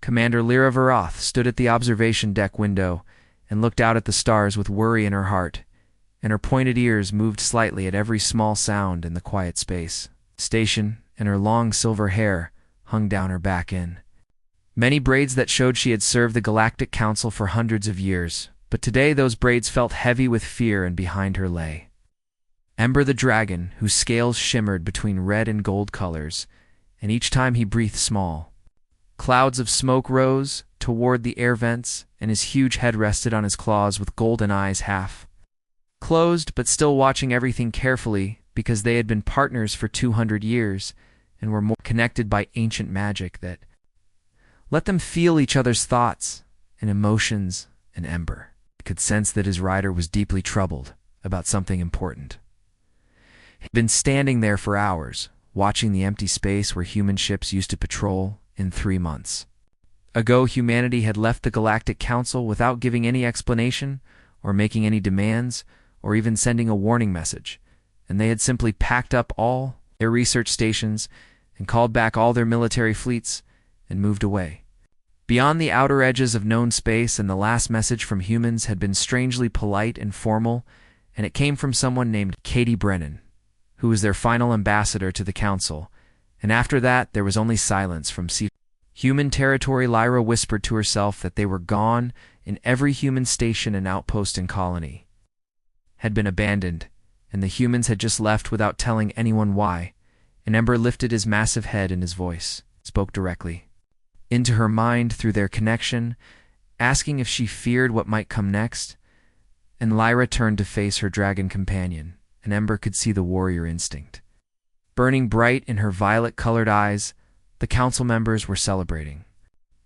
Commander Lyra Varoth stood at the observation deck window and looked out at the stars with worry in her heart, and her pointed ears moved slightly at every small sound in the quiet space station, and her long silver hair hung down her back in many braids that showed she had served the Galactic Council for hundreds of years, but today those braids felt heavy with fear, and behind her lay Ember the dragon, whose scales shimmered between red and gold colors, and each time he breathed small clouds of smoke rose toward the air vents, and his huge head rested on his claws with golden eyes half closed but still watching everything carefully, because they had been partners for 200 years and were more connected by ancient magic that let them feel each other's thoughts and emotions. And Ember could sense that his rider was deeply troubled about something important. He'd been standing there for hours, watching the empty space where human ships used to patrol in 3 months ago. Humanity had left the Galactic Council without giving any explanation or making any demands or even sending a warning message, and they had simply packed up all their research stations and called back all their military fleets and moved away beyond the outer edges of known space. And the last message from humans had been strangely polite and formal, and it came from someone named Katie Brennan, who was their final ambassador to the Council. And after that, there was only silence from human territory. Lyra whispered to herself that they were gone, and every human station and outpost and colony had been abandoned, and the humans had just left without telling anyone why. And Ember lifted his massive head, and his voice spoke directly into her mind through their connection, asking if she feared what might come next. And Lyra turned to face her dragon companion, and Ember could see the warrior instinct burning bright in her violet-colored eyes. The council members were celebrating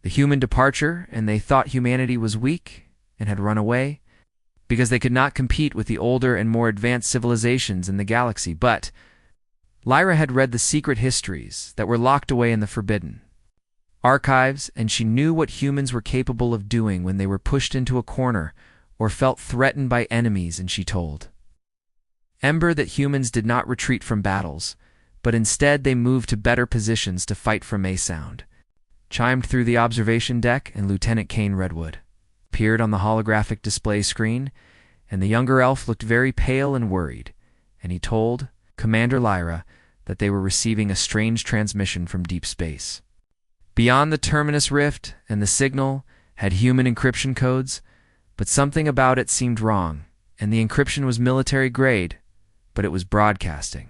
the human departure, and they thought humanity was weak and had run away because they could not compete with the older and more advanced civilizations in the galaxy. But Lyra had read the secret histories that were locked away in the forbidden archives, and she knew what humans were capable of doing when they were pushed into a corner or felt threatened by enemies. And she told Ember that humans did not retreat from battles, but instead they moved to better positions to fight from a sound chimed through the observation deck, and Lieutenant Kane Redwood appeared on the holographic display screen, and the younger elf looked very pale and worried, and he told Commander Lyra that they were receiving a strange transmission from deep space beyond the Terminus Rift, and the signal had human encryption codes, but something about it seemed wrong, and the encryption was military grade, but it was broadcasting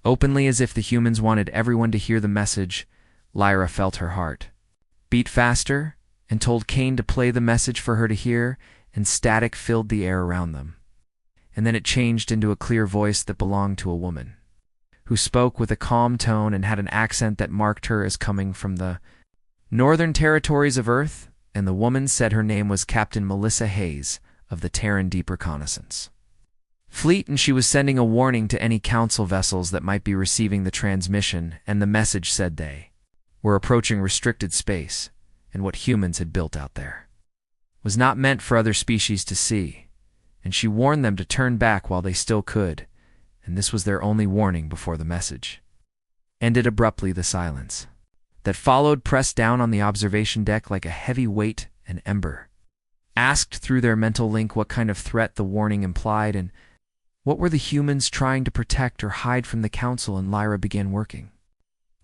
openly as if the humans wanted everyone to hear the message. Lyra felt her heart beat faster and told Kane to play the message for her to hear, and static filled the air around them. And then it changed into a clear voice that belonged to a woman, who spoke with a calm tone and had an accent that marked her as coming from the northern territories of Earth. And the woman said her name was Captain Melissa Hayes of the Terran Deep Reconnaissance Fleet, and she was sending a warning to any council vessels that might be receiving the transmission. And the message said they were approaching restricted space, and what humans had built out there was not meant for other species to see, and she warned them to turn back while they still could. And this was their only warning before the message ended abruptly. The silence that followed pressed down on the observation deck like a heavy weight, and Ember asked through their mental link what kind of threat the warning implied, and what were the humans trying to protect or hide from the council. And Lyra began working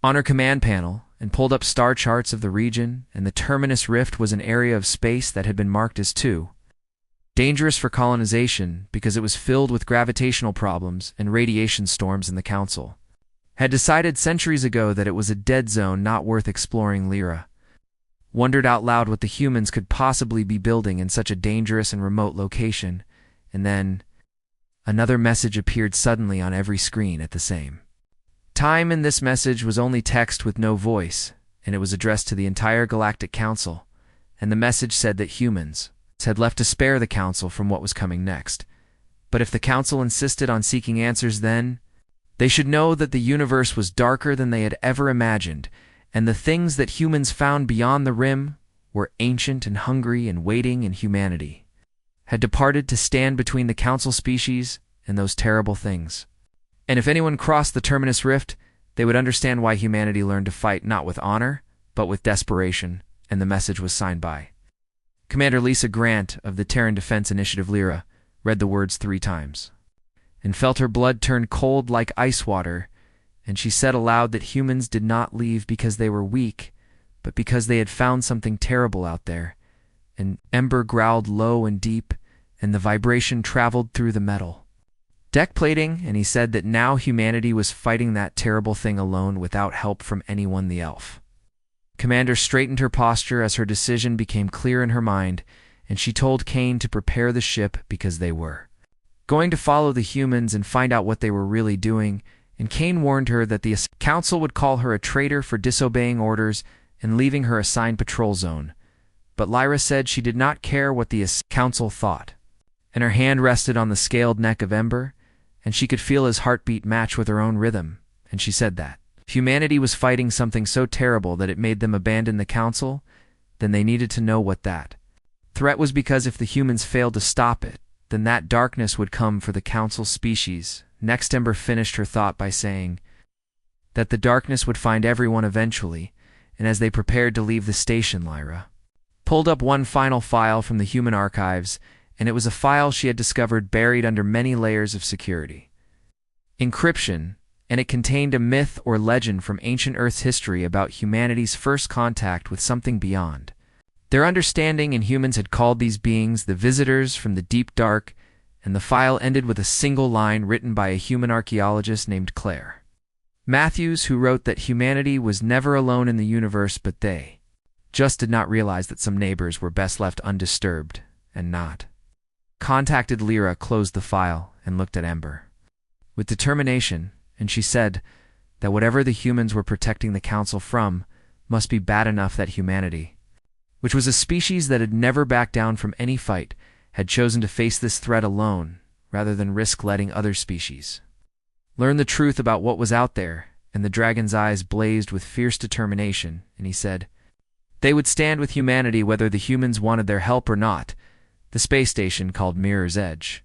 on her command panel and pulled up star charts of the region, and the Terminus Rift was an area of space that had been marked as too dangerous for colonization because it was filled with gravitational problems and radiation storms, and the council had decided centuries ago that it was a dead zone not worth exploring. Lyra wondered out loud what the humans could possibly be building in such a dangerous and remote location. And then another message appeared suddenly on every screen at the same time, and this message was only text with no voice, and it was addressed to the entire Galactic Council. And the message said that humans had left to spare the Council from what was coming next, but if the Council insisted on seeking answers, then they should know that the universe was darker than they had ever imagined, and the things that humans found beyond the rim were ancient and hungry and waiting, and humanity had departed to stand between the Council species and those terrible things. And if anyone crossed the Terminus Rift, they would understand why humanity learned to fight not with honor, but with desperation. and the message was signed by Commander Lisa Grant of the Terran Defense Initiative Lyra, read the words 3 times, and felt her blood turn cold like ice water, and she said aloud that humans did not leave because they were weak, but because they had found something terrible out there. And Ember growled low and deep, and the vibration traveled through the metal deck plating, and he said that now humanity was fighting that terrible thing alone without help from anyone the elf. Commander straightened her posture as her decision became clear in her mind, and she told Kane to prepare the ship because they were going to follow the humans and find out what they were really doing, and Kane warned her that the council would call her a traitor for disobeying orders and leaving her assigned patrol zone. But Lyra said she did not care what the council thought, and her hand rested on the scaled neck of Ember, and she could feel his heartbeat match with her own rhythm, and she said that if humanity was fighting something so terrible that it made them abandon the council, then they needed to know what that threat was, because if the humans failed to stop it, then that darkness would come for the council species. Next, Ember finished her thought by saying that the darkness would find everyone eventually, and as they prepared to leave the station, Lyra pulled up one final file from the human archives, and it was a file she had discovered buried under many layers of security encryption, and it contained a myth or legend from ancient Earth's history about humanity's first contact with something beyond their understanding, and humans had called these beings the visitors from the deep dark, and the file ended with a single line written by a human archaeologist named Claire Matthews, who wrote that humanity was never alone in the universe, but they just did not realize that some neighbors were best left undisturbed and not contacted. Lyra closed the file and looked at Ember with determination, and she said that whatever the humans were protecting the council from must be bad enough that humanity, which was a species that had never backed down from any fight, had chosen to face this threat alone rather than risk letting other species learn the truth about what was out there. And the dragon's eyes blazed with fierce determination, and he said they would stand with humanity whether the humans wanted their help or not. The space station, called Mirror's Edge,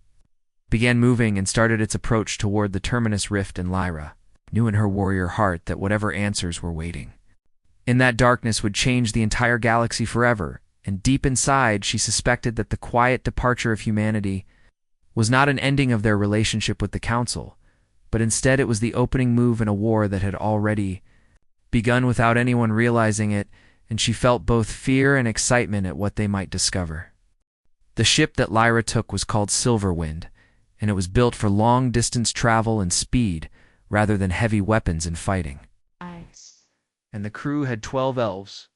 began moving and started its approach toward the terminus rift, and Lyra knew in her warrior heart that whatever answers were waiting in that darkness would change the entire galaxy forever, and deep inside she suspected that the quiet departure of humanity was not an ending of their relationship with the council, but instead it was the opening move in a war that had already begun without anyone realizing it, and she felt both fear and excitement at what they might discover. The ship that Lyra took was called Silverwind, and it was built for long-distance travel and speed rather than heavy weapons and fighting. And the crew had 12 elves,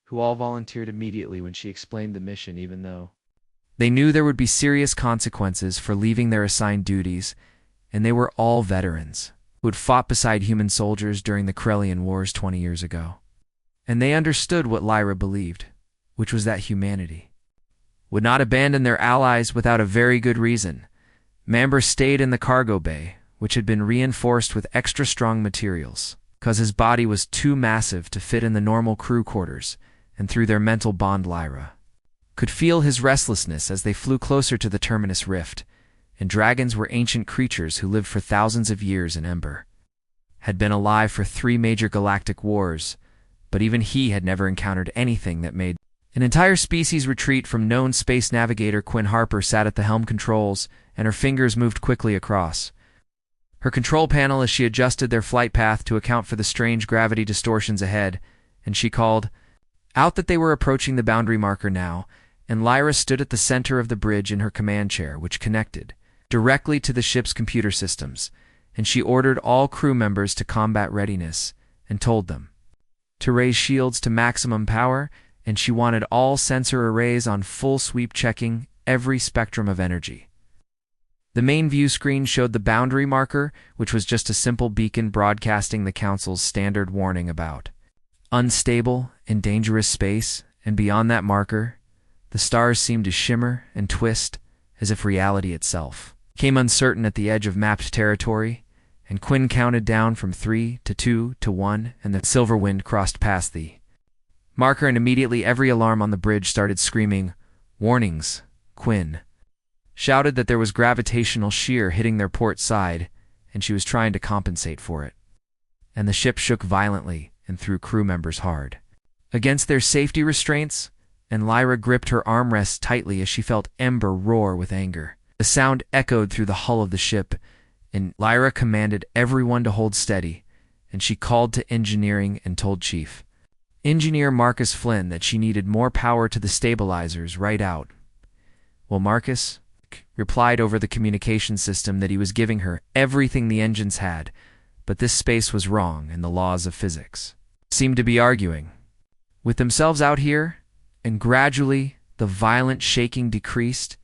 who all volunteered immediately when she explained the mission, even though they knew there would be serious consequences for leaving their assigned duties, and they were all veterans who had fought beside human soldiers during the Krellian Wars 20 years ago. And they understood what Lyra believed, which was that humanity would not abandon their allies without a very good reason. Mamber stayed in the cargo bay, which had been reinforced with extra strong materials, because his body was too massive to fit in the normal crew quarters, and through their mental bond Lyra could feel his restlessness as they flew closer to the terminus rift. And dragons were ancient creatures who lived for thousands of years, and Ember had been alive for 3 major galactic wars, but even he had never encountered anything that made an entire species retreat from. Known space navigator Quinn Harper sat at the helm controls, and her fingers moved quickly across her control panel as she adjusted their flight path to account for the strange gravity distortions ahead, and she called out that they were approaching the boundary marker now, and Lyra stood at the center of the bridge in her command chair, which connected directly to the ship's computer systems, and she ordered all crew members to combat readiness and told them to raise shields to maximum power, and she wanted all sensor arrays on full sweep, checking every spectrum of energy. The main view screen showed the boundary marker, which was just a simple beacon broadcasting the Council's standard warning about unstable and dangerous space, and beyond that marker, the stars seemed to shimmer and twist as if reality itself came uncertain at the edge of mapped territory, and Quinn counted down from 3 to 2 to 1, and the Silverwind crossed past the marker, and immediately every alarm on the bridge started screaming warnings. Quinn shouted that there was gravitational shear hitting their port side, and she was trying to compensate for it. And the ship shook violently and threw crew members hard. against their safety restraints, and Lyra gripped her armrests tightly as she felt Ember roar with anger. The sound echoed through the hull of the ship, and Lyra commanded everyone to hold steady, and she called to engineering and told Chief Engineer Marcus Flynn that she needed more power to the stabilizers right out. Well, Marcus replied over the communication system that he was giving her everything the engines had, but this space was wrong and the laws of physics seemed to be arguing with themselves out here, and gradually the violent shaking decreased,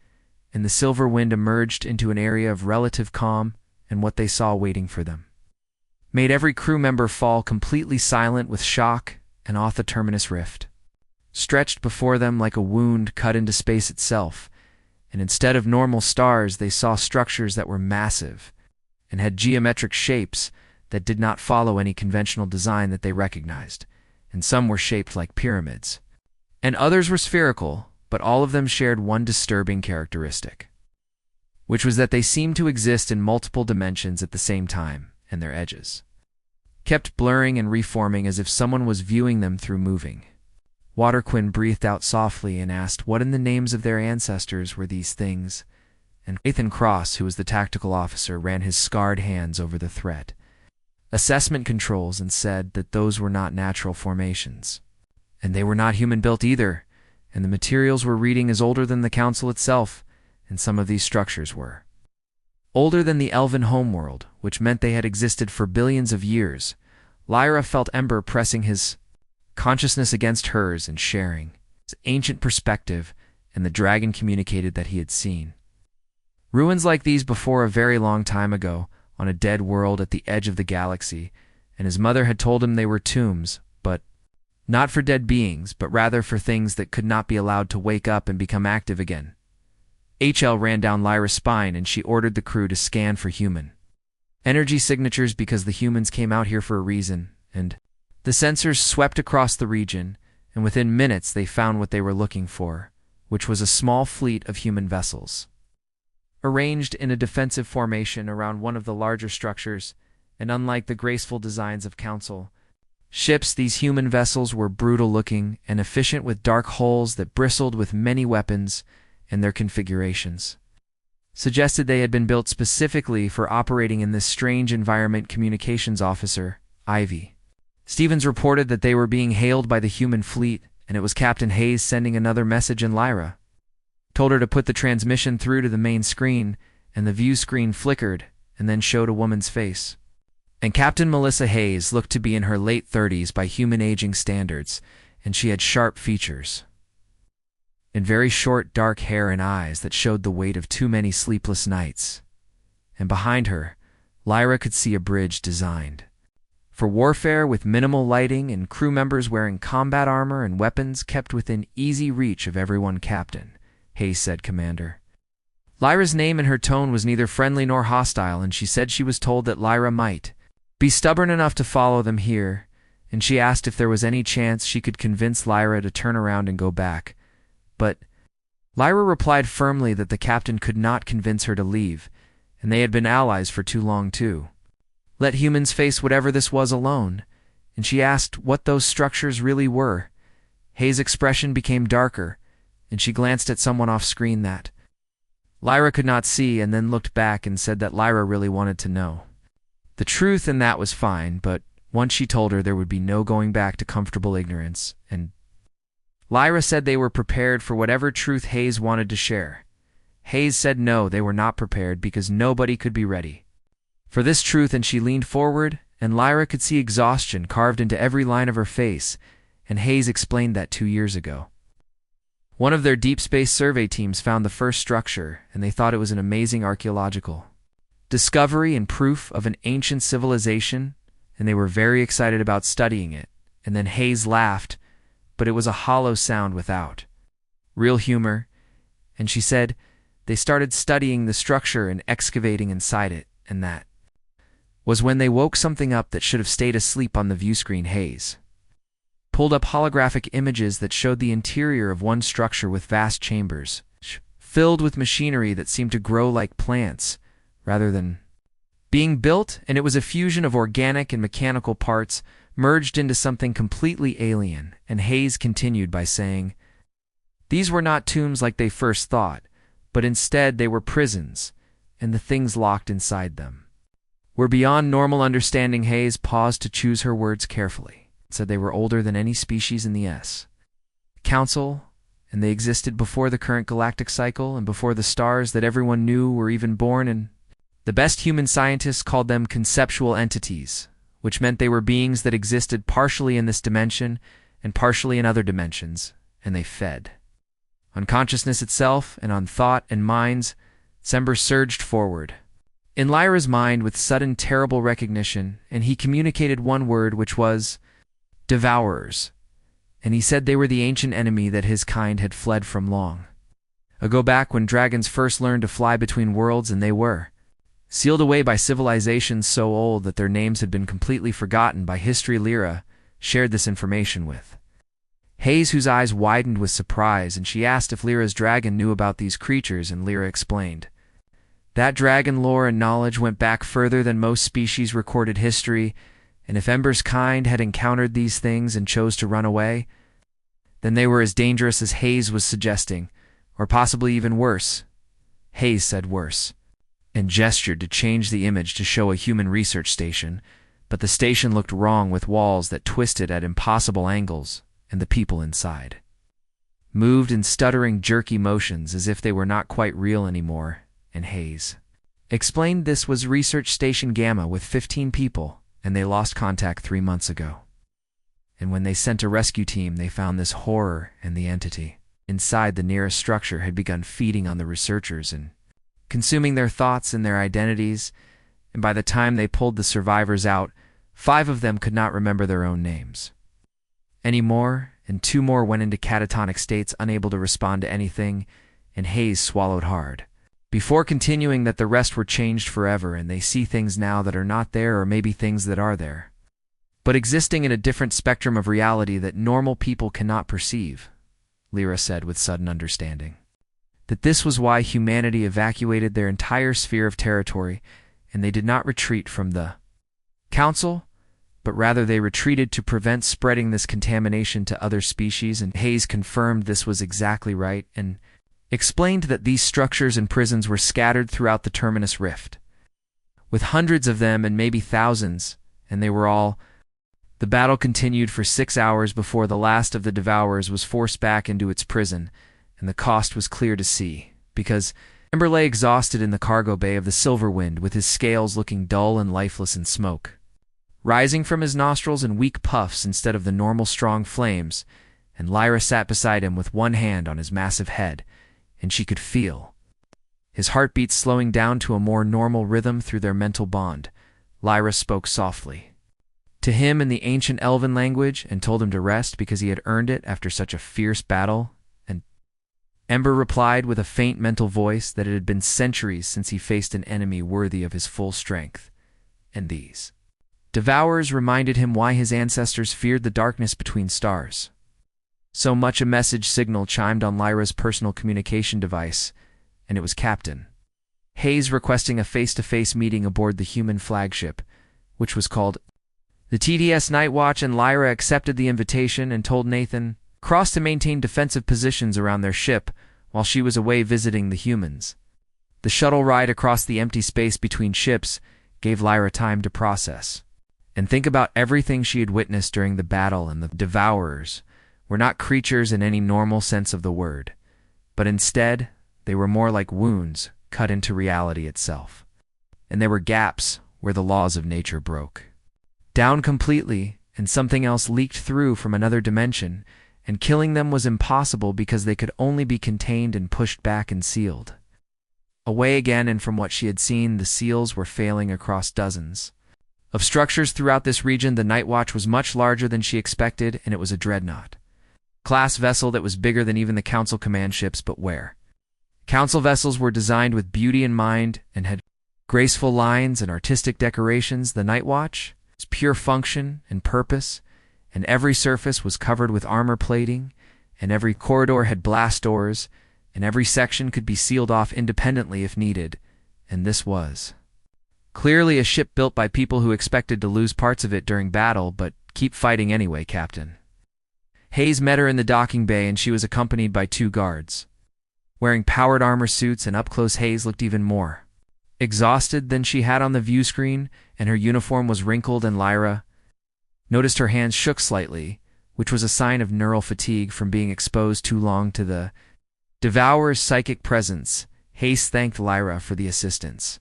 and the silver wind emerged into an area of relative calm, and what they saw waiting for them made every crew member fall completely silent with shock and auth terminus rift. Stretched before them like a wound cut into space itself, and instead of normal stars they saw structures that were massive and had geometric shapes that did not follow any conventional design that they recognized, and some were shaped like pyramids, and others were spherical, but all of them shared one disturbing characteristic, which was that they seemed to exist in multiple dimensions at the same time, and their edges kept blurring and reforming as if someone was viewing them through moving. Waterquin breathed out softly and asked what in the names of their ancestors were these things, and Nathan Cross, who was the tactical officer, ran his scarred hands over the threat assessment controls and said that those were not natural formations, and they were not human-built either, and the materials were reading as older than the council itself, and some of these structures were older than the elven homeworld, which meant they had existed for billions of years. Lyra felt Ember pressing his consciousness against hers and sharing his ancient perspective, and the dragon communicated that he had seen ruins like these before a very long time ago on a dead world at the edge of the galaxy, and his mother had told him they were tombs, but not for dead beings, but rather for things that could not be allowed to wake up and become active again. HL ran down Lyra's spine, and she ordered the crew to scan for human energy signatures because the humans came out here for a reason, and the sensors swept across the region, and within minutes they found what they were looking for, which was a small fleet of human vessels arranged in a defensive formation around one of the larger structures, and unlike the graceful designs of council ships, these human vessels were brutal-looking and efficient with dark hulls that bristled with many weapons, and their configurations suggested they had been built specifically for operating in this strange environment. Communications officer, Ivy Stevens, reported that they were being hailed by the human fleet, and it was Captain Hayes sending another message, and Lyra told her to put the transmission through to the main screen, and the view screen flickered and then showed a woman's face. And Captain Melissa Hayes looked to be in her late 30s by human aging standards, and she had sharp features and very short dark hair and eyes that showed the weight of too many sleepless nights. And behind her, Lyra could see a bridge designed for warfare with minimal lighting, and crew members wearing combat armor and weapons kept within easy reach of everyone. Captain Hayes said, "Commander." Lyra's name and her tone was neither friendly nor hostile, and she said she was told that Lyra might be stubborn enough to follow them here, and she asked if there was any chance she could convince Lyra to turn around and go back. But Lyra replied firmly that the captain could not convince her to leave, and they had been allies for too long to let humans face whatever this was alone, and she asked what those structures really were. Hayes' expression became darker, and she glanced at someone off-screen that Lyra could not see, and then looked back and said that Lyra really wanted to know the truth, and that was fine, but once she told her, there would be no going back to comfortable ignorance, and Lyra said they were prepared for whatever truth Hayes wanted to share. Hayes said no, they were not prepared because nobody could be ready for this truth, and she leaned forward, and Lyra could see exhaustion carved into every line of her face, and Hayes explained that 2 years ago one of their deep space survey teams found the first structure, and they thought it was an amazing archaeological discovery and proof of an ancient civilization, and they were very excited about studying it. And then Hayes laughed, but it was a hollow sound without real humor, and she said they started studying the structure and excavating inside it, and that was when they woke something up that should have stayed asleep on the view screen. Hayes pulled up holographic images that showed the interior of one structure with vast chambers filled with machinery that seemed to grow like plants rather than being built, and it was a fusion of organic and mechanical parts, merged into something completely alien, and Hayes continued by saying, "These were not tombs like they first thought, but instead they were prisons, and the things locked inside them were beyond normal understanding." Hayes paused to choose her words carefully, said they were older than any species in the Council, and they existed before the current galactic cycle and before the stars that everyone knew were even born, and the best human scientists called them conceptual entities, which meant they were beings that existed partially in this dimension and partially in other dimensions, and they fed on consciousness itself and on thought and minds. Sember surged forward in Lyra's mind with sudden terrible recognition, and he communicated one word, which was devourers, and he said they were the ancient enemy that his kind had fled from long ago, back when dragons first learned to fly between worlds, and they were sealed away by civilizations so old that their names had been completely forgotten by history. Lyra shared this information with Hayes, whose eyes widened with surprise, and she asked if Lyra's dragon knew about these creatures, and Lyra explained that dragon lore and knowledge went back further than most species' recorded history, and if Ember's kind had encountered these things and chose to run away, then they were as dangerous as Hayes was suggesting, or possibly even worse. Hayes said worse, and gestured to change the image to show a human research station, but the station looked wrong, with walls that twisted at impossible angles, and the people inside moved in stuttering, jerky motions as if they were not quite real anymore, and Hayes explained this was Research Station Gamma with 15 people, and they lost contact 3 months ago. And when they sent a rescue team, they found this horror, and the entity inside the nearest structure had begun feeding on the researchers and consuming their thoughts and their identities, and by the time they pulled the survivors out, 5 of them could not remember their own names anymore, and 2 more went into catatonic states, unable to respond to anything, and Hayes swallowed hard before continuing that the rest were changed forever, and they see things now that are not there, or maybe things that are there, but existing in a different spectrum of reality that normal people cannot perceive. Lyra said with sudden understanding that this was why humanity evacuated their entire sphere of territory, and they did not retreat from the Council, but rather they retreated to prevent spreading this contamination to other species, and Hayes confirmed this was exactly right, and explained that these structures and prisons were scattered throughout the Terminus Rift, with hundreds of them and maybe thousands, and they were all. The battle continued for 6 hours before the last of the Devourers was forced back into its prison, and the cost was clear to see, because Ember lay exhausted in the cargo bay of the Silverwind, with his scales looking dull and lifeless in smoke rising from his nostrils in weak puffs instead of the normal strong flames, and Lyra sat beside him with one hand on his massive head, and she could feel his heartbeat slowing down to a more normal rhythm through their mental bond. Lyra spoke softly to him in the ancient elven language and told him to rest because he had earned it after such a fierce battle, and Ember replied with a faint mental voice that it had been centuries since he faced an enemy worthy of his full strength, and these Devourers reminded him why his ancestors feared the darkness between stars. So much a message signal chimed on Lyra's personal communication device, and it was Captain Hayes requesting a face-to-face meeting aboard the human flagship, which was called the TDS Night Watch, and Lyra accepted the invitation and told Nathan Cross to maintain defensive positions around their ship while she was away visiting the humans. The shuttle ride across the empty space between ships gave Lyra time to process and think about everything she had witnessed during the battle, and the Devourers were not creatures in any normal sense of the word, but instead they were more like wounds cut into reality itself, and there were gaps where the laws of nature broke down completely, and something else leaked through from another dimension, and killing them was impossible because they could only be contained and pushed back and sealed away again. And from what she had seen, the seals were failing across dozens of structures throughout this region. The Night Watch was much larger than she expected, and it was a dreadnought class vessel that was bigger than even the Council command ships. But where Council vessels were designed with beauty in mind and had graceful lines and artistic decorations, the Night Watch was pure function and purpose, and every surface was covered with armor plating, and every corridor had blast doors, and every section could be sealed off independently if needed. And this was clearly a ship built by people who expected to lose parts of it during battle, but Keep fighting anyway, Captain. Hayes met her in the docking bay and she was accompanied by 2 guards. Wearing powered armor suits and up close, Hayes looked even more exhausted than she had on the view screen, and her uniform was wrinkled, and Lyra noticed her hands shook slightly, which was a sign of neural fatigue from being exposed too long to the Devourer's psychic presence. Hayes thanked Lyra for the assistance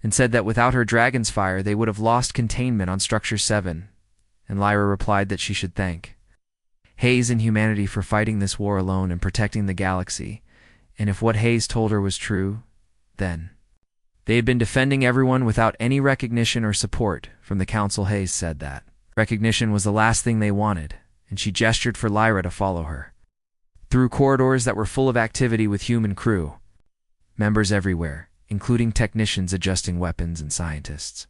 and said that without her dragon's fire they would have lost containment on Structure 7, and Lyra replied that she should thank Hayes and humanity for fighting this war alone and protecting the galaxy, and if what Hayes told her was true, then they had been defending everyone without any recognition or support from the Council. Hayes said that recognition was the last thing they wanted, and she gestured for Lyra to follow her through corridors that were full of activity with human crew members everywhere, including technicians adjusting weapons and scientists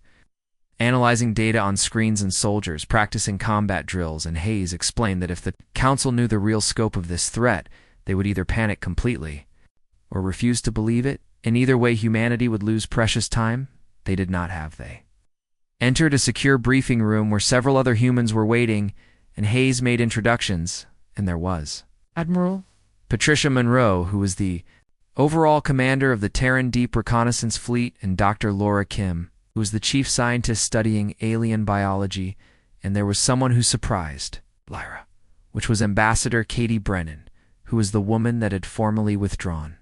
analyzing data on screens and soldiers practicing combat drills. And Hayes explained that if the Council knew the real scope of this threat, they would either panic completely or refuse to believe it. In either way, humanity would lose precious time. They did not have. They entered a secure briefing room where several other humans were waiting, and Hayes made introductions, and there was Admiral Patricia Monroe, who was the overall commander of the Terran Deep Reconnaissance Fleet, and Dr. Laura Kim, who was the chief scientist studying alien biology, and there was someone who surprised Lyra, which was Ambassador Katie Brennan, who was the woman that had formally withdrawn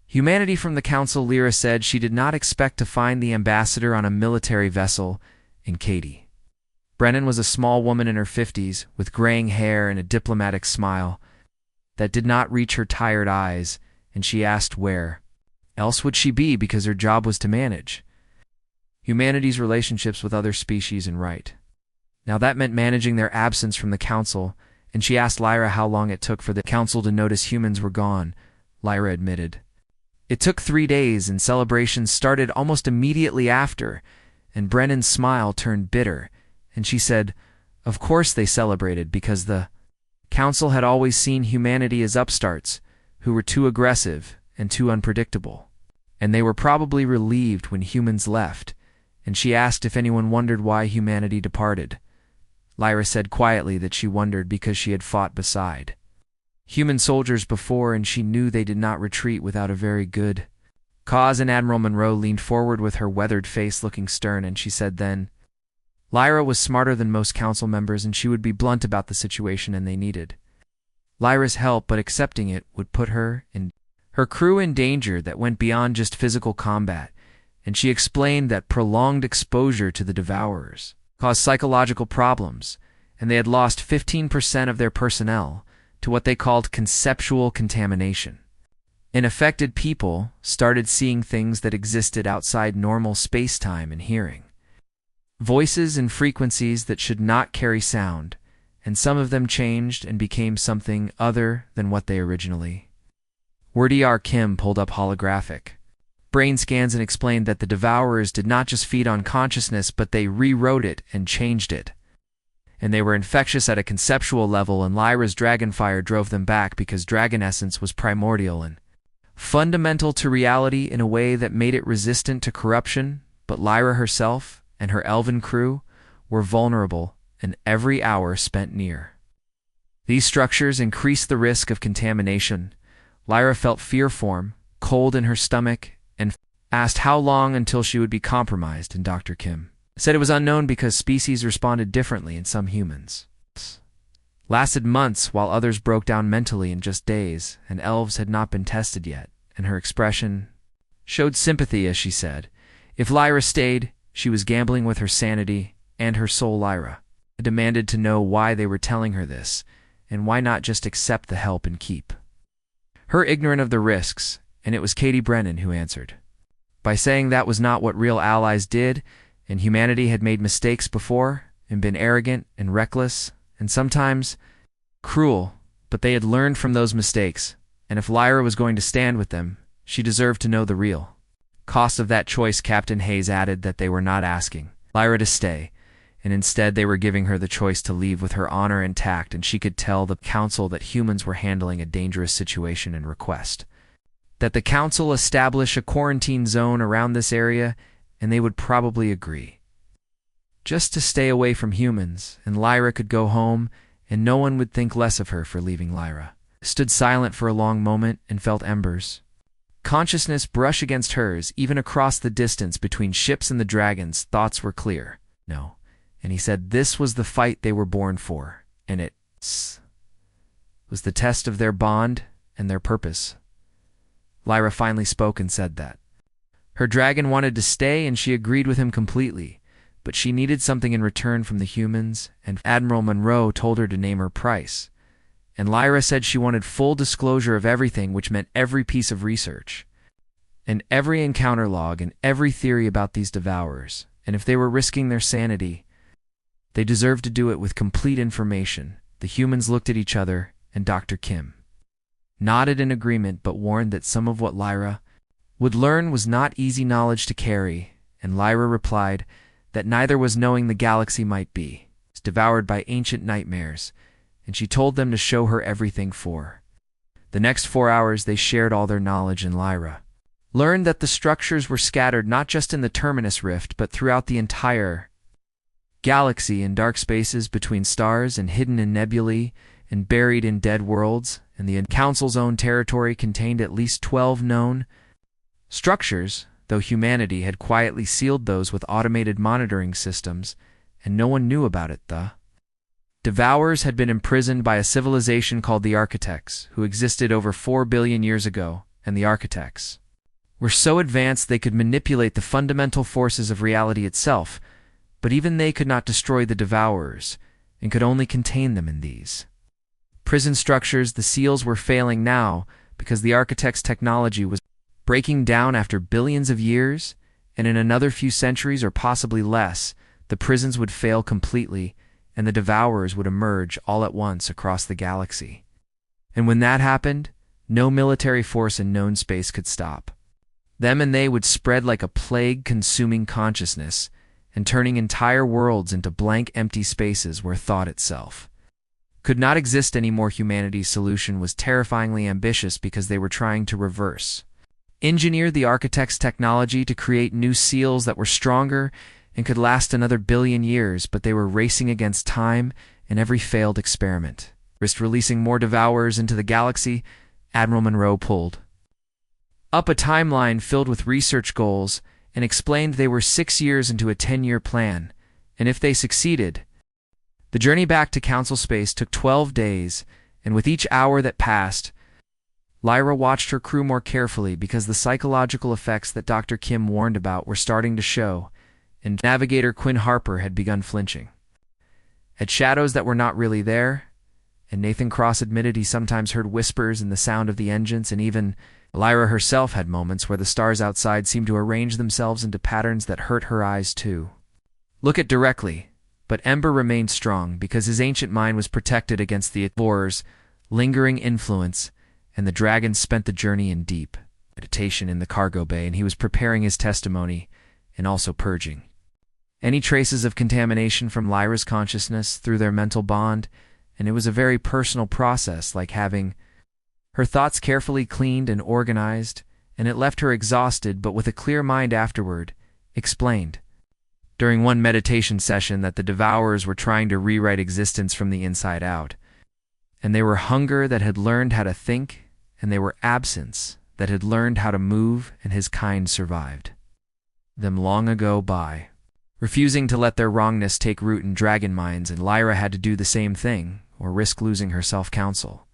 humanity from the Council. Lyra said she did not expect to find the ambassador on a military vessel, and Katie Brennan was a small woman in her 50s with graying hair and a diplomatic smile that did not reach her tired eyes, and she asked where else would she be, because her job was to manage humanity's relationships with other species and right. Now that meant managing their absence from the Council, and she asked Lyra how long it took for the Council to notice humans were gone. Lyra admitted it took 3 days, and celebrations started almost immediately after, and Brennan's smile turned bitter, and she said, of course they celebrated, because the Council had always seen humanity as upstarts who were too aggressive and too unpredictable, and they were probably relieved when humans left. And she asked if anyone wondered why humanity departed. Lyra said quietly that she wondered because she had fought beside human soldiers before, and she knew they did not retreat without a very good cause. And Admiral Monroe leaned forward with her weathered face looking stern, and she said then, Lyra was smarter than most Council members, and she would be blunt about the situation, and they needed Lyra's help, but accepting it would put her and her crew in danger that went beyond just physical combat. And she explained that prolonged exposure to the Devourers caused psychological problems, and they had lost 15% of their personnel to what they called conceptual contamination. And affected people started seeing things that existed outside normal space-time and hearing voices and frequencies that should not carry sound, and some of them changed and became something other than what they originally were. Dr. Kim pulled up holographic brain scans and explained that the Devourers did not just feed on consciousness, but they rewrote it and changed it. And they were infectious at a conceptual level, and Lyra's dragonfire drove them back because dragon essence was primordial and fundamental to reality in a way that made it resistant to corruption. But Lyra herself and her elven crew were vulnerable, and every hour spent near these structures increased the risk of contamination. Lyra felt fear form, cold in her stomach, and asked how long until she would be compromised, and Dr. Kim said it was unknown because species responded differently, and some humans lasted months while others broke down mentally in just days, and elves had not been tested yet. And her expression showed sympathy as she said, if Lyra stayed, she was gambling with her sanity and her soul. Lyra demanded to know why they were telling her this, and why not just accept the help and keep her ignorant of the risks. And it was Katie Brennan who answered by saying that was not what real allies did, and humanity had made mistakes before and been arrogant and reckless and sometimes cruel, but they had learned from those mistakes, and if Lyra was going to stand with them, she deserved to know the real cost of that choice. Captain Hayes added that they were not asking Lyra to stay, and instead they were giving her the choice to leave with her honor intact, and she could tell the Council that humans were handling a dangerous situation and request that the Council establish a quarantine zone around this area, and they would probably agree. just to stay away from humans, and Lyra could go home, and no one would think less of her for leaving Lyra. Stood silent for a long moment and felt Ember's consciousness brush against hers. Even across the distance between ships and the dragons, thoughts were clear. No. And he said this was the fight they were born for, and it was the test of their bond and their purpose. Lyra finally spoke and said that her dragon wanted to stay, and she agreed with him completely, but she needed something in return from the humans, and Admiral Monroe told her to name her price. And Lyra said she wanted full disclosure of everything, which meant every piece of research, and every encounter log, and every theory about these devourers, and if they were risking their sanity, they deserved to do it with complete information. The humans looked at each other, and Dr. Kim nodded in agreement, but warned that some of what Lyra would learn was not easy knowledge to carry, and Lyra replied that neither was knowing the galaxy might be. It's devoured by ancient nightmares, and she told them to show her everything. For the next 4 hours they shared all their knowledge, and Lyra learned that the structures were scattered not just in the Terminus Rift, but throughout the entire galaxy, in dark spaces between stars, and hidden in nebulae, and buried in dead worlds, and the Council's own territory contained at least 12 known structures, though humanity had quietly sealed those with automated monitoring systems, and no one knew about it. The Devourers had been imprisoned by a civilization called the Architects, who existed over 4 billion years ago, and the Architects were so advanced they could manipulate the fundamental forces of reality itself, but even they could not destroy the Devourers, and could only contain them in these prison structures. The seals were failing now because the Architects' technology was breaking down after billions of years, and in another few centuries, or possibly less, the prisons would fail completely, and the Devourers would emerge all at once across the galaxy. And when that happened, no military force in known space could stop them, and they would spread like a plague, consuming consciousness, and turning entire worlds into blank, empty spaces where thought itself could not exist anymore. Humanity's solution was terrifyingly ambitious because they were trying to reverse engineer the Architects' technology to create new seals that were stronger and could last another billion years, but they were racing against time, and every failed experiment risked releasing more Devourers into the galaxy. Admiral Monroe pulled up a timeline filled with research goals and explained they were 6 years into a 10-year plan, and if they succeeded, the journey back to Council space took 12 days, and with each hour that passed, Lyra watched her crew more carefully because the psychological effects that Dr. Kim warned about were starting to show, and Navigator Quinn Harper had begun flinching at shadows that were not really there, and Nathan Cross admitted he sometimes heard whispers in the sound of the engines, and even Lyra herself had moments where the stars outside seemed to arrange themselves into patterns that hurt her eyes too. Look at directly, but Ember remained strong because his ancient mind was protected against the Explorer's lingering influence, and the dragon spent the journey in deep meditation in the cargo bay, and he was preparing his testimony and also purging any traces of contamination from Lyra's consciousness through their mental bond, and it was a very personal process, like having her thoughts carefully cleaned and organized, and it left her exhausted but with a clear mind afterward. Explained during one meditation session that the Devourers were trying to rewrite existence from the inside out, and they were hunger that had learned how to think, and they were absence that had learned how to move, and his kind survived them long ago by refusing to let their wrongness take root in dragon minds, and Lyra had to do the same thing, or risk losing her self-counsel.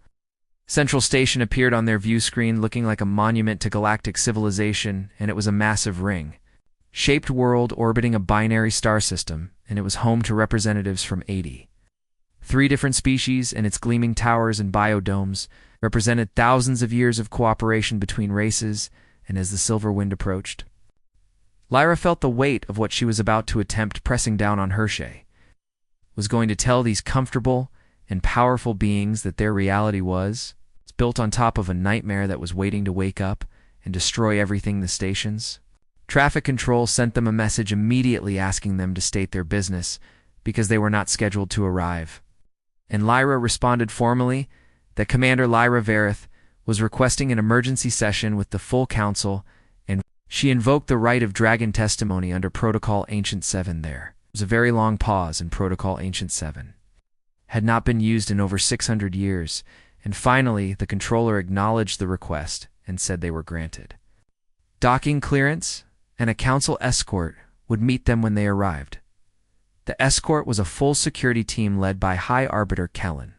Central Station appeared on their view screen looking like a monument to galactic civilization, and it was a massive ring-shaped world orbiting a binary star system, and it was home to representatives from 83 different species, and its gleaming towers and biodomes represented thousands of years of cooperation between races. And as the silver wind approached, Lyra felt the weight of what she was about to attempt pressing down on Hershey. Was going to tell these comfortable and powerful beings that their reality was built on top of a nightmare that was waiting to wake up and destroy everything. The stations traffic control sent them a message immediately asking them to state their business because they were not scheduled to arrive. And Lyra responded formally that Commander Lyra Verith was requesting an emergency session with the full council, and she invoked the right of dragon testimony under Protocol Ancient 7 there. was a very long pause, and Protocol Ancient 7 had not been used in over 600 years, and finally the controller acknowledged the request and said they were granted. Docking clearance and a council escort would meet them when they arrived. The escort was a full security team led by High Arbiter Kellen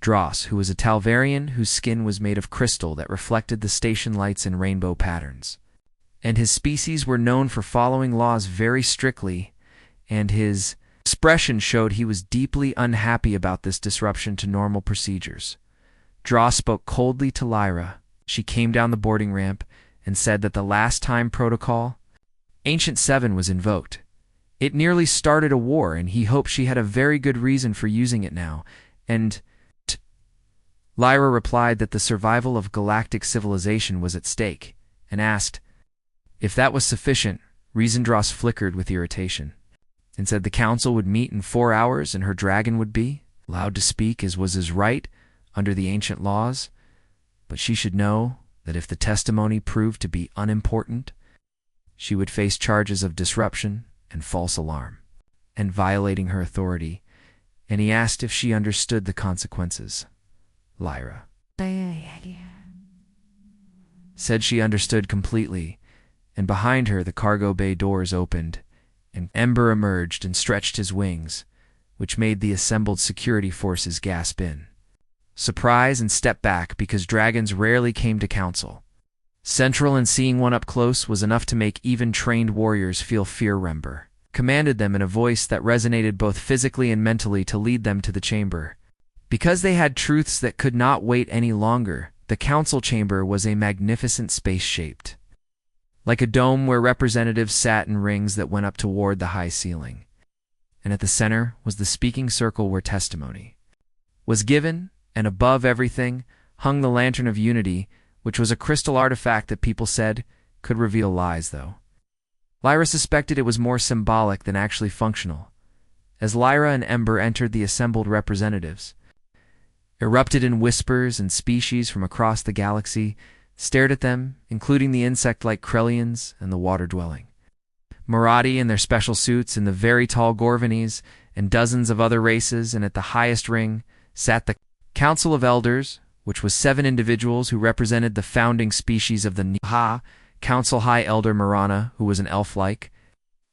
Dross, who was a Talvarian whose skin was made of crystal that reflected the station lights in rainbow patterns. And his species were known for following laws very strictly, and his expression showed he was deeply unhappy about this disruption to normal procedures. Dross spoke coldly to Lyra. She came down the boarding ramp and said that the last time Protocol Ancient 7 was invoked, it nearly started a war, and he hoped she had a very good reason for using it now, and Lyra replied that the survival of galactic civilization was at stake, and asked if that was sufficient. Reason Dross flickered with irritation, and said the council would meet in 4 hours and her dragon would be allowed to speak as was his right under the ancient laws, but she should know that if the testimony proved to be unimportant, she would face charges of disruption and false alarm, and violating her authority, and he asked if she understood the consequences. Lyra said she understood completely, and behind her the cargo bay doors opened, and Ember emerged and stretched his wings, which made the assembled security forces gasp in surprise and step back, because dragons rarely came to council. Central, and seeing one up close was enough to make even trained warriors feel fear. Ember commanded them in a voice that resonated both physically and mentally to lead them to the chamber. Because they had truths that could not wait any longer, the council chamber was a magnificent space shaped like a dome where representatives sat in rings that went up toward the high ceiling. And at the center was the speaking circle where testimony was given, and above everything hung the Lantern of Unity, which was a crystal artifact that people said could reveal lies, though Lyra suspected it was more symbolic than actually functional. As Lyra and Ember entered, the assembled representatives erupted in whispers, and species from across the galaxy stared at them, including the insect-like Krellians and the water-dwelling Maradi in their special suits, and the very tall Gorvanese, and dozens of other races, and at the highest ring sat the Council of Elders, which was 7 individuals who represented the founding species of the Niha, Council High Elder Marana, who was an elf-like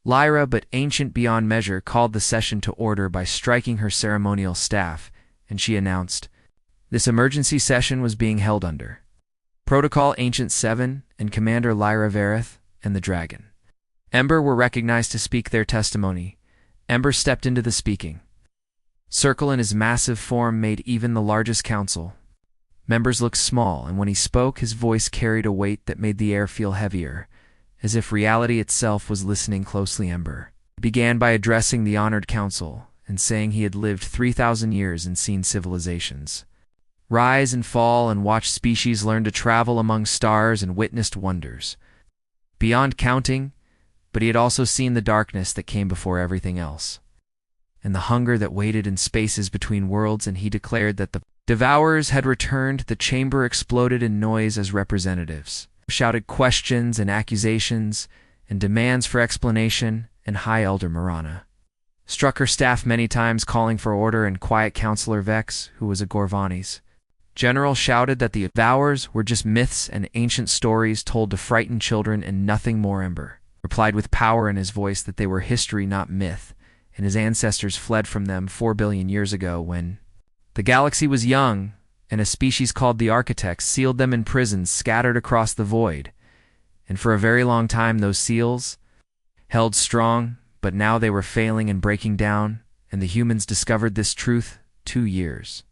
Lyra, but ancient beyond measure, called the session to order by striking her ceremonial staff, and she announced this emergency session was being held under Protocol Ancient 7 and Commander Lyra Vareth and the Dragon. Ember were recognized to speak their testimony. Ember stepped into the speaking circle, and his massive form made even the largest council members look small, and when he spoke, his voice carried a weight that made the air feel heavier, as if reality itself was listening closely. Ember began by addressing the honored council and saying he had lived 3,000 years and seen civilizations rise and fall, and watched species learn to travel among stars, and witnessed wonders beyond counting, but he had also seen the darkness that came before everything else, and the hunger that waited in spaces between worlds, and he declared that the Devourers had returned. The chamber exploded in noise as representatives shouted questions and accusations and demands for explanation, and High Elder Marana struck her staff many times, calling for order, and Quiet Counselor Vex, who was a Gorvanese general, shouted that the Devourers were just myths and ancient stories told to frighten children and nothing more. Ember replied with power in his voice that they were history, not myth, and his ancestors fled from them 4 billion years ago when the galaxy was young, and a species called the Architects sealed them in prisons scattered across the void. And for a very long time those seals held strong, but now they were failing and breaking down, and the humans discovered this truth 2 years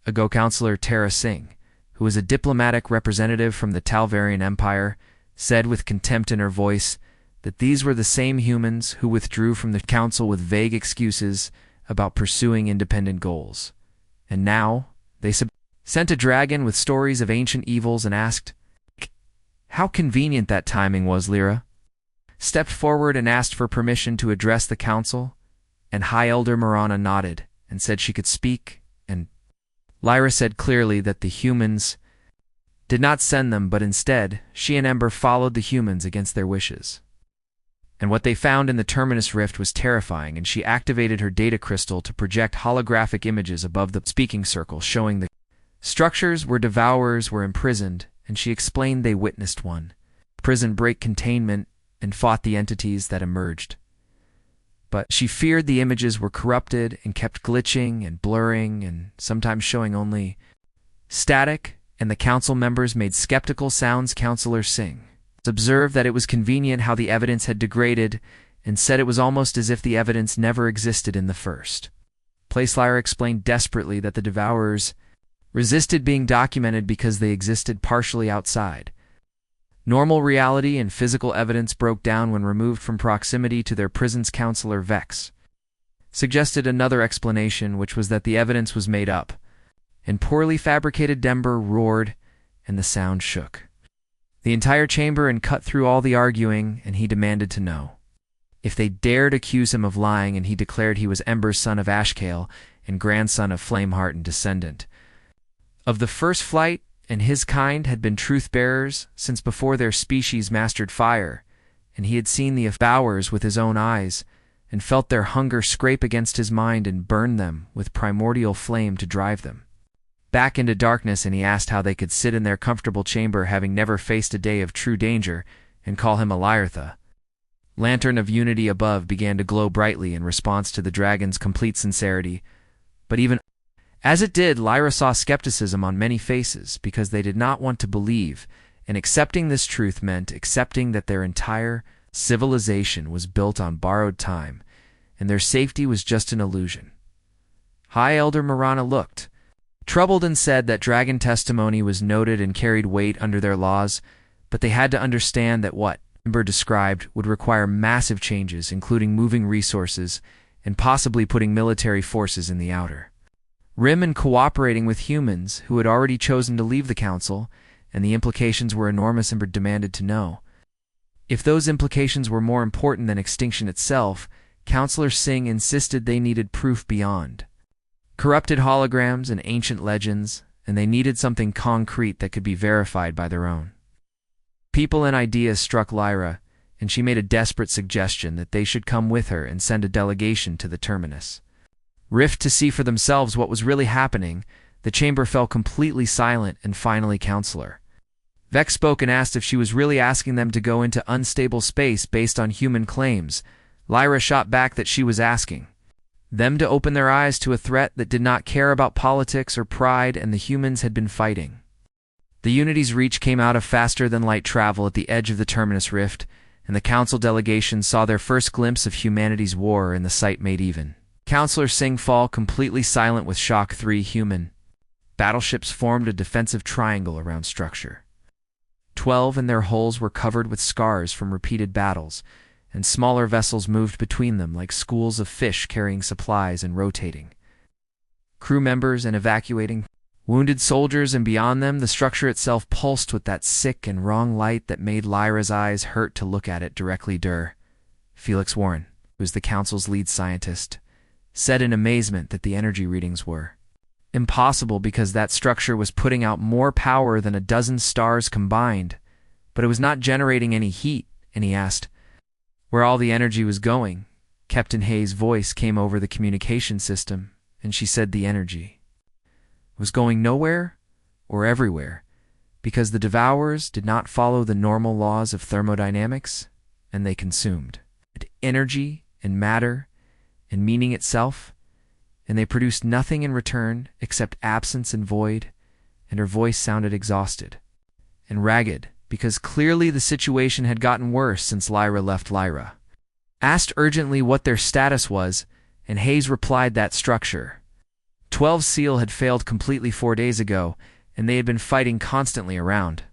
ago. Counselor Tara Singh, who was a diplomatic representative from the Talvarian Empire, said with contempt in her voice that these were the same humans who withdrew from the council with vague excuses about pursuing independent goals. And now they sent a dragon with stories of ancient evils and asked how convenient that timing was. Lyra stepped forward and asked for permission to address the council, and High Elder Marana nodded and said she could speak, and Lyra said clearly that the humans did not send them, but instead she and Ember followed the humans against their wishes. And what they found in the Terminus Rift was terrifying, and she activated her data crystal to project holographic images above the speaking circle showing the structures where devourers were imprisoned, and she explained they witnessed one prison break containment and fought the entities that emerged. But she feared the images were corrupted and kept glitching and blurring and sometimes showing only static, and the council members made skeptical sounds. Counselor Singh observed that it was convenient how the evidence had degraded and said it was almost as if the evidence never existed in the first place. Lyra explained desperately that the devourers resisted being documented because they existed partially outside normal reality, and physical evidence broke down when removed from proximity to their prisons. Counselor Vex suggested another explanation, which was that the evidence was made up and poorly fabricated. Denver roared, and the sound shook the entire chamber and cut through all the arguing, and he demanded to know if they dared accuse him of lying, and he declared he was Ember's son of Ashkale and grandson of Flameheart and descendant of the first flight, and his kind had been truth-bearers since before their species mastered fire, and he had seen the devourers with his own eyes and felt their hunger scrape against his mind and burn them with primordial flame to drive them back into darkness. And he asked how they could sit in their comfortable chamber, having never faced a day of true danger, and call him a Lyartha. Lantern of Unity above began to glow brightly in response to the dragon's complete sincerity, but even as it did, Lyra saw skepticism on many faces because they did not want to believe, and accepting this truth meant accepting that their entire civilization was built on borrowed time, and their safety was just an illusion. High Elder Marana looked troubled and said that dragon testimony was noted and carried weight under their laws, but they had to understand that what Ember described would require massive changes, including moving resources and possibly putting military forces in the outer rim and cooperating with humans who had already chosen to leave the council, and the implications were enormous. Ember demanded to know if those implications were more important than extinction itself. Counselor Singh insisted they needed proof beyond corrupted holograms and ancient legends, and they needed something concrete that could be verified by their own people. And ideas struck Lyra, and she made a desperate suggestion that they should come with her and send a delegation to the Terminus Rift to see for themselves what was really happening. The chamber fell completely silent, and finally Counselor Vex spoke and asked if she was really asking them to go into unstable space based on human claims. Lyra shot back that she was asking them to open their eyes to a threat that did not care about politics or pride, and the humans had been fighting. The Unity's reach came out of faster-than-light travel at the edge of the Terminus Rift, and the council delegation saw their first glimpse of humanity's war, and the sight made even Counselor Singh fall completely silent with shock. 3 human battleships formed a defensive triangle around structure 12, and their hulls were covered with scars from repeated battles, and smaller vessels moved between them like schools of fish carrying supplies and rotating crew members and evacuating wounded soldiers, and beyond them the structure itself pulsed with that sick and wrong light that made Lyra's eyes hurt to look at it directly. Felix Warren, who was the council's lead scientist, said in amazement that the energy readings were impossible because that structure was putting out more power than a dozen stars combined, but it was not generating any heat, and he asked where all the energy was going. Captain Hayes' voice came over the communication system, and she said the energy was going nowhere or everywhere because the devourers did not follow the normal laws of thermodynamics, and they consumed energy and matter and meaning itself, and they produced nothing in return except absence and void. And her voice sounded exhausted and ragged because clearly the situation had gotten worse since Lyra left. Lyra asked urgently what their status was, and Hayes replied that structure 12 SEAL had failed completely 4 days ago, and they had been fighting constantly around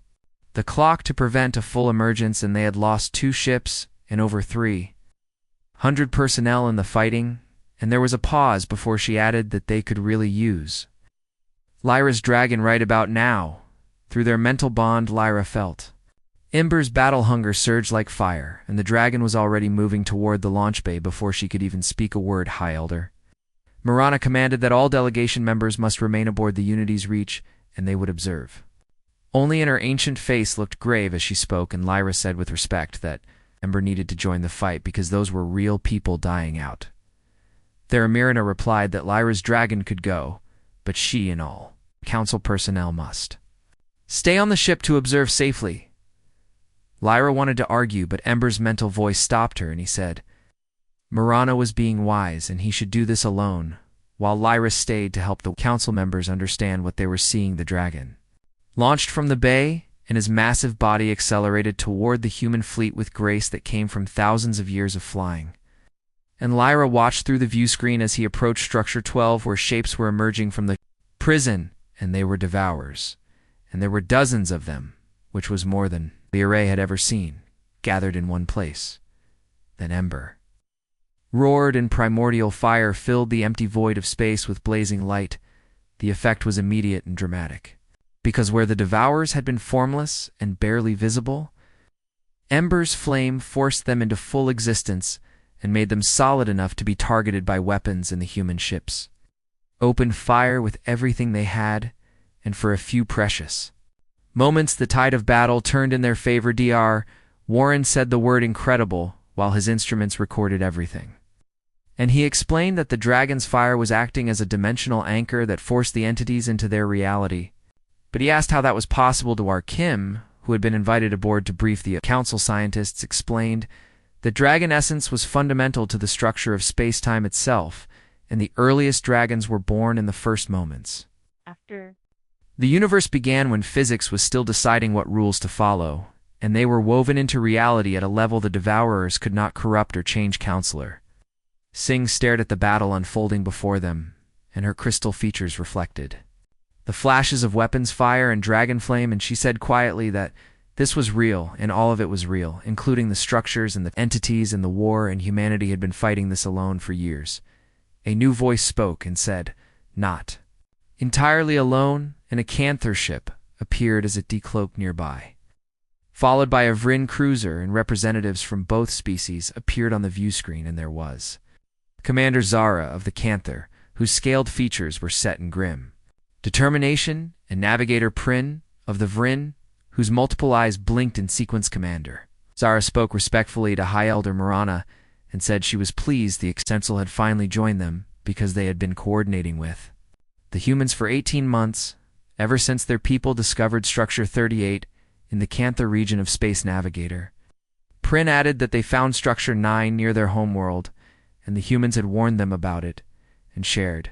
the clock to prevent a full emergence, and they had lost 2 ships and over 300 personnel in the fighting. And there was a pause before she added that they could really use Lyra's dragon right about now. Through their mental bond, Lyra felt Ember's battle hunger surged like fire, and the dragon was already moving toward the launch bay before she could even speak a word. High Elder Marana commanded that all delegation members must remain aboard the Unity's reach, and they would observe. Only in her ancient face looked grave as she spoke, and Lyra said with respect that Ember needed to join the fight because those were real people dying out. Theramirina replied that Lyra's dragon could go, but she and all council personnel must stay on the ship to observe safely. Lyra wanted to argue, but Ember's mental voice stopped her, and he said Marana was being wise and he should do this alone, while Lyra stayed to help the council members understand what they were seeing. The dragon launched from the bay, and his massive body accelerated toward the human fleet with grace that came from thousands of years of flying. And Lyra watched through the view screen as he approached Structure 12, where shapes were emerging from the prison, and they were devourers. And there were dozens of them, which was more than the array had ever seen, gathered in one place. Then Ember roared, and primordial fire filled the empty void of space with blazing light. The effect was immediate and dramatic, because where the devourers had been formless and barely visible, Ember's flame forced them into full existence and made them solid enough to be targeted by weapons in the human ships. Opened fire with everything they had, and for a few precious moments the tide of battle turned in their favor. Dr. Warren said the word incredible while his instruments recorded everything. And he explained that the dragon's fire was acting as a dimensional anchor that forced the entities into their reality. But he asked how that was possible. To Kim, who had been invited aboard to brief the council scientists, explained that dragon essence was fundamental to the structure of space-time itself, and the earliest dragons were born in the first moments. The universe began when physics was still deciding what rules to follow, and they were woven into reality at a level the devourers could not corrupt or change. Counselor Singh stared at the battle unfolding before them, and her crystal features reflected the flashes of weapons fire and dragon flame, and she said quietly that this was real, and all of it was real, including the structures and the entities and the war, and humanity had been fighting this alone for years. A new voice spoke and said, "Not entirely alone," and a Canther ship appeared as it decloaked nearby, followed by a Vryn cruiser, and representatives from both species appeared on the view screen. And there was Commander Zara of the Canther, whose scaled features were set in grim determination, and Navigator Prin of the Vryn, whose multiple eyes blinked in sequence. Commander Zara spoke respectfully to High Elder Marana and said she was pleased the Extensal had finally joined them, because they had been coordinating with the humans for 18 months, ever since their people discovered Structure 38 in the Canther region of Space Navigator. Prin added that they found Structure 9 near their homeworld, and the humans had warned them about it and shared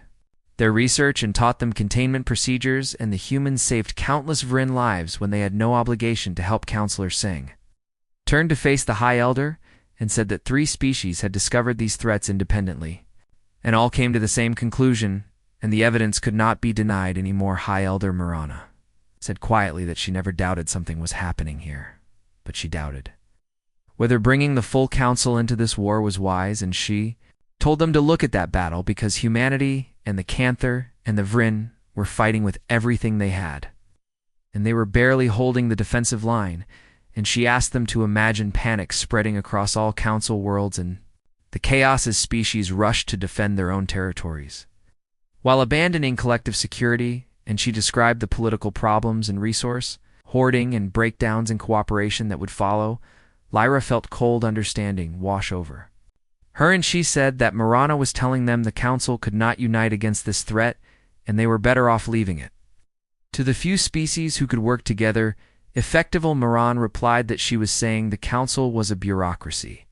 their research and taught them containment procedures, and the humans saved countless Vryn lives when they had no obligation to help. Counselor Singh turned to face the High Elder and said that 3 species had discovered these threats independently, and all came to the same conclusion, and the evidence could not be denied anymore. High Elder Marana said quietly that she never doubted something was happening here, but she doubted whether bringing the full council into this war was wise, and she told them to look at that battle, because humanity and the Canther and the Vryn were fighting with everything they had, and they were barely holding the defensive line, and she asked them to imagine panic spreading across all council worlds and the chaos as species rushed to defend their own territories, while abandoning collective security. And she described the political problems and resource hoarding and breakdowns in cooperation that would follow. Lyra felt cold understanding wash over her, and she said that Marana was telling them the council could not unite against this threat, and they were better off leaving it to the few species who could work together. Effectively, Maran replied that she was saying the council was a bureaucracy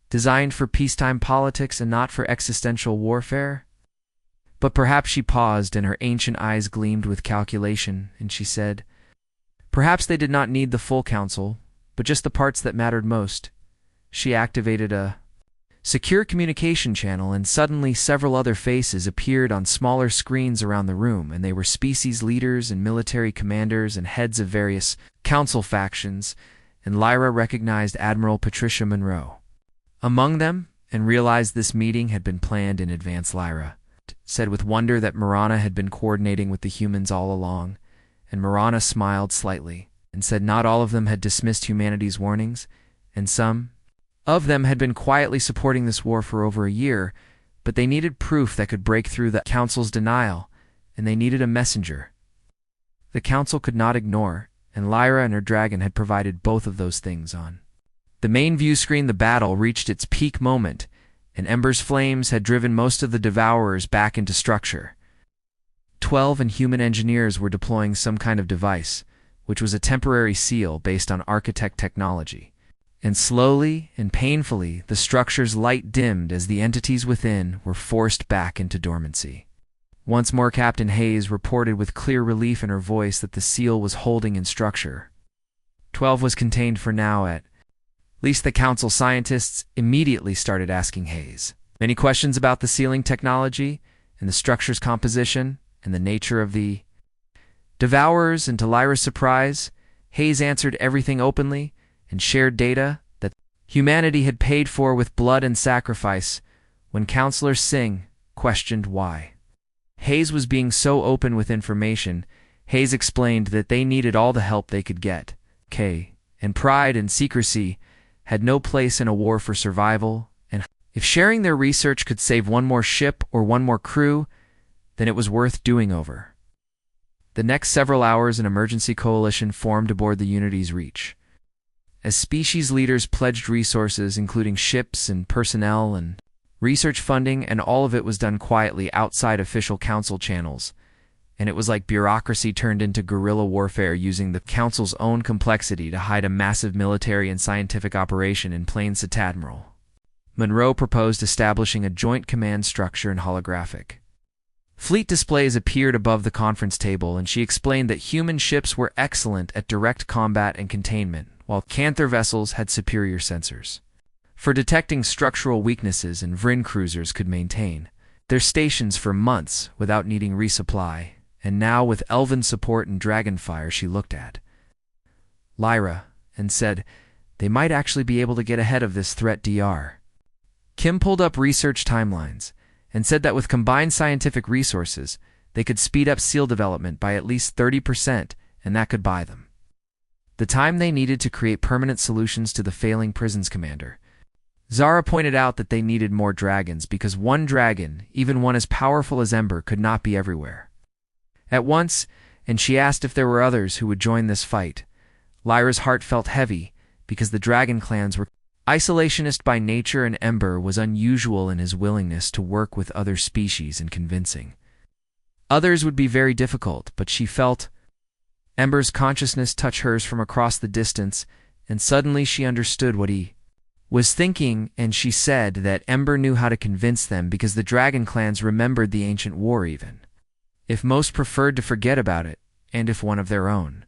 designed for peacetime politics and not for existential warfare. But perhaps she paused, and her ancient eyes gleamed with calculation, and she said, perhaps they did not need the full council, but just the parts that mattered most. She activated a secure communication channel, and suddenly several other faces appeared on smaller screens around the room, and they were species leaders and military commanders and heads of various council factions, and Lyra recognized Admiral Patricia Monroe among them, and realized this meeting had been planned in advance. Lyra said with wonder that Marana had been coordinating with the humans all along, and Marana smiled slightly and said not all of them had dismissed humanity's warnings, and some of them had been quietly supporting this war for over a year, but they needed proof that could break through the council's denial, and they needed a messenger the council could not ignore, and Lyra and her dragon had provided both of those things on The main view screen, the battle reached its peak moment, and Ember's flames had driven most of the Devourers back into structure. 12 Inhuman engineers were deploying some kind of device, which was a temporary seal based on architect technology. And slowly and painfully, the structure's light dimmed as the entities within were forced back into dormancy. Once more, Captain Hayes reported with clear relief in her voice that the seal was holding in structure. 12 was contained for now at least. The council scientists immediately started asking Hayes many questions about the sealing technology and the structure's composition and the nature of the Devourers, and to Lyra's surprise, Hayes answered everything openly and shared data that humanity had paid for with blood and sacrifice. When Counselor Singh questioned why Hayes was being so open with information, Hayes explained that they needed all the help they could get. And pride and secrecy had no place in a war for survival, and if sharing their research could save one more ship or one more crew, then it was worth doing over. The next several hours, an emergency coalition formed aboard the Unity's Reach. As species leaders pledged resources, including ships and personnel and research funding, and all of it was done quietly outside official council channels. And it was like bureaucracy turned into guerrilla warfare, using the council's own complexity to hide a massive military and scientific operation in plain sight. Admiral Monroe proposed establishing a joint command structure and holographic fleet displays appeared above the conference table, and she explained that human ships were excellent at direct combat and containment, while Canther vessels had superior sensors for detecting structural weaknesses, and Vryn cruisers could maintain their stations for months without needing resupply. And now, with elven support and dragonfire, she looked at Lyra and said they might actually be able to get ahead of this threat. Dr. Kim pulled up research timelines and said that with combined scientific resources, they could speed up seal development by at least 30%, and that could buy them the time they needed to create permanent solutions to the failing prisons. Commander Zara pointed out that they needed more dragons because one dragon, even one as powerful as Ember, could not be everywhere at once, and she asked if there were others who would join this fight. Lyra's heart felt heavy because the dragon clans were isolationist by nature, and Ember was unusual in his willingness to work with other species, and convincing others would be very difficult, but she felt Ember's consciousness touch hers from across the distance, and suddenly she understood what he was thinking, and she said that Ember knew how to convince them because the dragon clans remembered the ancient war, even if most preferred to forget about it, and if one of their own